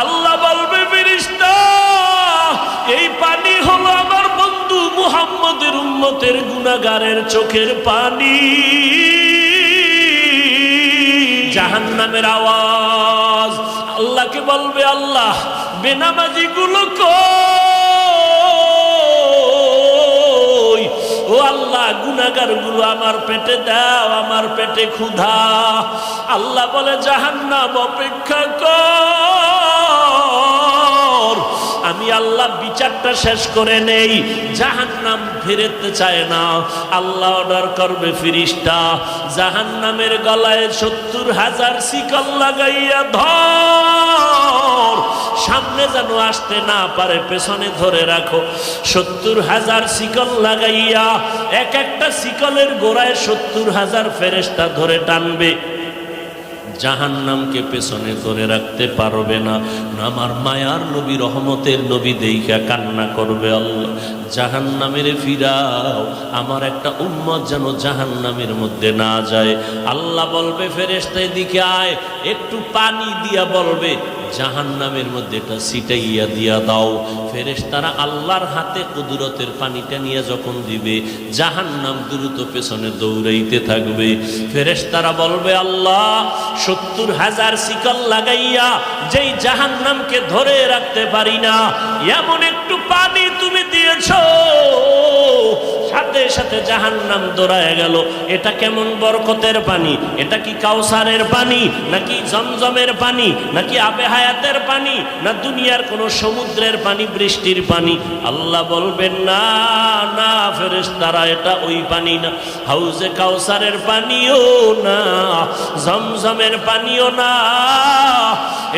আল্লাহ বলবে ফেরেশতা এই পানি হলো আমার বন্ধু মুহাম্মদের উম্মতের গুনাহগারের চোখের পানি। জাহান্নামের আওয়াজ আল্লাহকে বলবে আল্লাহ বেনামাজি গুলো কই? ও আল্লাহ গুনাহগার গুলো আমার পেটে দাও, আমার পেটে ক্ষুধা। আল্লাহ বলে জাহান্নাম অপেক্ষা কর, আমি আল্লাহ বিচারটা শেষ করে নেই। জাহান্নাম ফিরতে চায় না, আল্লাহ অর্ডার করবে ফেরেশতা জাহান্নামের গলায় ৭০,০০০ শিকল লাগাইয়া ধর, সামনে যেন আসতে না পারে, পেছনে ধরে রাখো। ৭০,০০০ শিকল লাগাইয়া এক একটা শিকলের গোড়ায় ৭০,০০০ ফেরেশতা ধরে টানবে। জাহান্নামকে পেছনে ধরে রাখতে পারবে না। আমার মায়ার নবী রহমতের নবী দেইখা কান্না করবে, আল্লাহ জাহান্নামের ফিরাও, আমার একটা উম্মত যেন জাহান্নামের মধ্যে না যায়। আল্লাহ বলবে ফেরেশতা এদিকে আয়, একটু পানি দিয়া বলবে জাহান্নামের মধ্যে এটা ছিটাইয়া দিয়া দাও। ফেরেশতারা আল্লাহর হাতে কুদরতের পানিটা নিয়ে যখন দিবে জাহান্নাম দ্রুত পেছনে দৌড়াইতে থাকবে। ফেরেশতারা বলবে আল্লাহ ৭০,০০০ শিকল লাগাইয়া যেই জাহান্নামকে ধরে রাখতে পারি না, এমন একটু পানি তুমি দিয়েছ, সাথে সাথে জাহান্নাম দৌড়ায় গেল। এটা কেমন বরকতের পানি? এটা কি কাউসারের পানি, নাকি জমজমের পানি, নাকি আবে হায়াতের পানি, না দুনিয়ার কোন সমুদ্রের পানি, বৃষ্টির পানি? আল্লাহ বলবেন না না ফেরেশতারা, এটা ওই পানি না, হাউজে কাউসারের পানিও না, জমজমের পানিও না,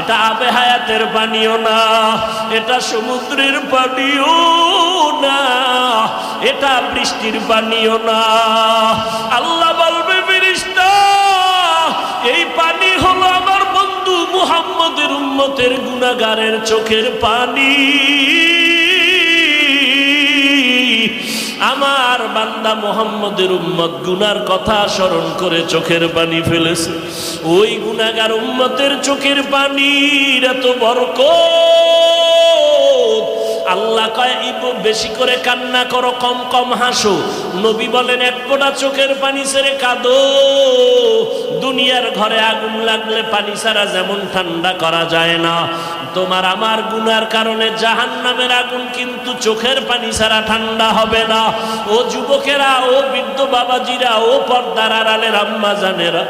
এটা আবে হায়াতের পানিও না, এটা সমুদ্রের পানিও না, এটা বৃষ্টির পানিও না। আল্লাহ বলবে ফেরেশতা এই পানি হলো আমার বন্ধু মুহাম্মদের উম্মতের গুনাহগারের চোখের পানি। আমার বান্দা মুহাম্মদের উম্মত গুনার কথা স্মরণ করে চোখের পানি ফেলেছে। ওই গুনাহগার উম্মতের চোখের পানির এত বরকত। আল্লাহ কয় বেশি করে কান্না করো, কম কম হাসো। নবী বলেন এক ফোঁটা চোখের পানি ছেড়ে কাঁদো। দুনিয়ার ঘরে আগুন লাগলে পানি ছাড়া যেমন ঠান্ডা করা যায় না, তোমার আমার গুনার কারণে জাহান্নামের আগুন কিন্তু চোখের পানি ছাড়া ঠান্ডা হবে না। ও যুবকেরা, ও বৃদ্ধ বাবাজিরা, ও পর্দার আড়ালের আম্মা জানেরা,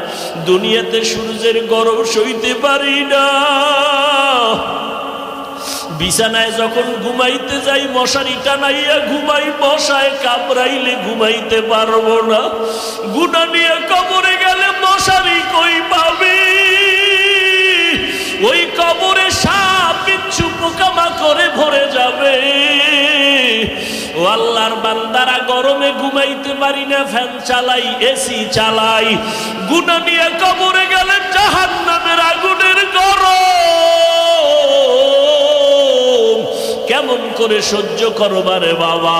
দুনিয়াতে সূর্যের গরম সইতে পারি না। বিছানায় যখন ঘুমাইতে যাই মশারি টানাইয়া ঘুমাই, মশায় কামড়াইলে ঘুমাইতে পারবো না। গুনাহ নিয়ে কবরে গেলে মশারি কই পাবি? ওই কবরে সাপ বিচ্ছু পোকামাকড়ে ভরে যাবে। ও আল্লাহর বান্দারা, গরমে ঘুমাইতে পারি না, ফ্যান চালাই, এসি চালাই। গুনাহ নিয়ে কবরে গেলে জাহান্নামের আগুনের গরম কেমন করে সহ্য করবা রে বাবা?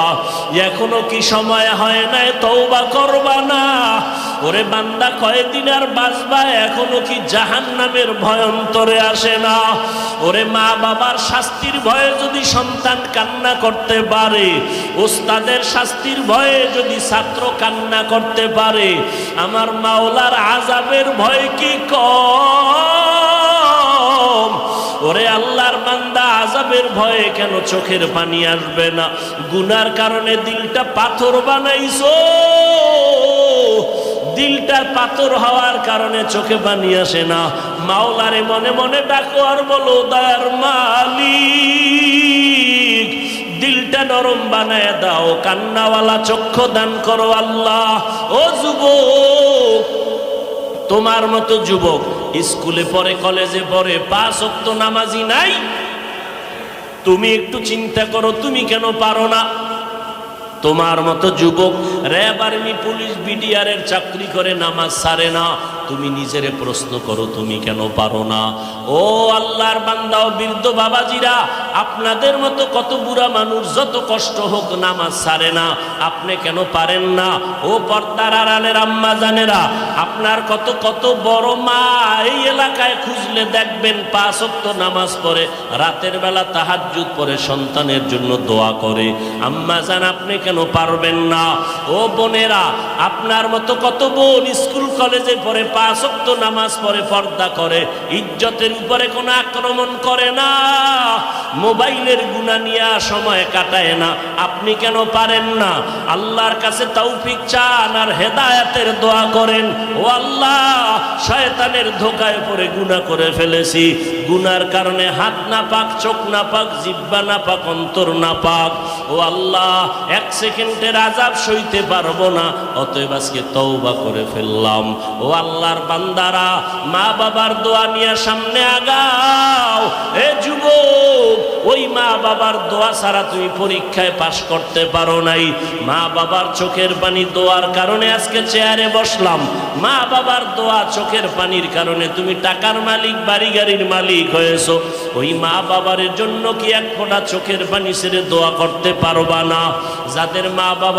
এখনো কি সময় হয় নাই তওবা করবা না? ওরে বান্দা, কয়দিন আর বাঁচবা? এখনো কি জাহান্নামের ভয় অন্তরে আসে না? ওরে মা বাবার শাস্তির ভয়ে যদি সন্তান কান্না করতে পারে, ওস্তাদের শাস্তির ভয়ে যদি ছাত্র কান্না করতে পারে, আমার মাওলার আযাবের ভয় কি কম? ওরে আল্লাহর বান্দা, আযাবের ভয়ে কেন চোখের পানি আসবে না? গুনার কারণে দিলটা পাথর বানাইছো, দিলটার পাথর হওয়ার কারণে চোখে পানি আসে না। মাওলারে মনে মনে ডাকো আর বলো, দয়ার মালিক দিলটা নরম বানায় দাও, কান্নাওয়ালা চক্ষু দান করো আল্লাহ। ও যুবক, তোমার মতো যুবক স্কুলে পড়ে, কলেজে পড়ে, 5 ওয়াক্ত নামাজি নাই। তুমি একটু চিন্তা করো, তুমি কেন পারো না? তোমার মতো যুবক র্যাব, আর্মি, পুলিশ, বিডিআর এর চাকরি করে নামাজ ছাড়ে না। তুমি নিজেরে প্রশ্ন করো, তুমি কেন পারো না? ও আল্লাহর বান্দা ও বৃদ্ধ বাবাজিরা, আপনাদের মতো কত বুড়া মানুষ যত কষ্ট হোক নামাজ ছাড়ে না, আপনি কেন পারেন না? ও পর্দার আড়ালের আম্মা জানেরা, আপনার কত কত বড় মা এই এলাকায় খুঁজলে দেখবেন 5 ওয়াক্ত নামাজ পড়ে, রাতের বেলা তাহাজ্জুদ পড়ে, সন্তানের জন্য দোয়া করে। আম্মা জান, আপনি কেন পারবেন না? ও বোনেরা, আপনার মতো কত বোন স্কুল কলেজে পড়ে, 5 ওয়াক্ত নামাজ পড়ে, পর্দা করে, ইজ্জতের উপরে কোনো আক্রমণ করে না, মোবাইলের গুনাহ নিয়ে সময় কাটায় না। আপনি কেন পারেন না? আল্লাহর কাছে তৌফিক চান আর হেদায়েতের দোয়া করেন। ও আল্লাহ, শয়তানের ধোকায় পড়ে গুনাহ করে ফেলেছি, গুনার কারণে হাত না পাক, চোখ না পাক, জিহ্বা না পাক, অন্তর না পাক। ও আল্লাহ, 1 সেকেন্ডের আযাব সইতে পারবো না, অতএব আজকে তওবা করে ফেললাম। ও আল্লাহর বান্দারা, মা বাবার দোয়া নিয়ে সামনে আগাও। এ যুবক, ওই মা বাবার দোয়া ছাড়া তুমি পরীক্ষায় পাশ করতে পারো নাই। মা বাবার চোখের পানি দোয়ার কারণে আজকে চেয়ারে বসলাম। মা বাবার দোয়া চোখের পানির কারণে তুমি টাকার মালিক, বাড়ি গাড়ির মালিক হয়েছো। ওই মা বাবার জন্য কি 1 ফোঁটা চোখের পানি ছেড়ে দোয়া করতে পারবা না? যাদের মা বাবা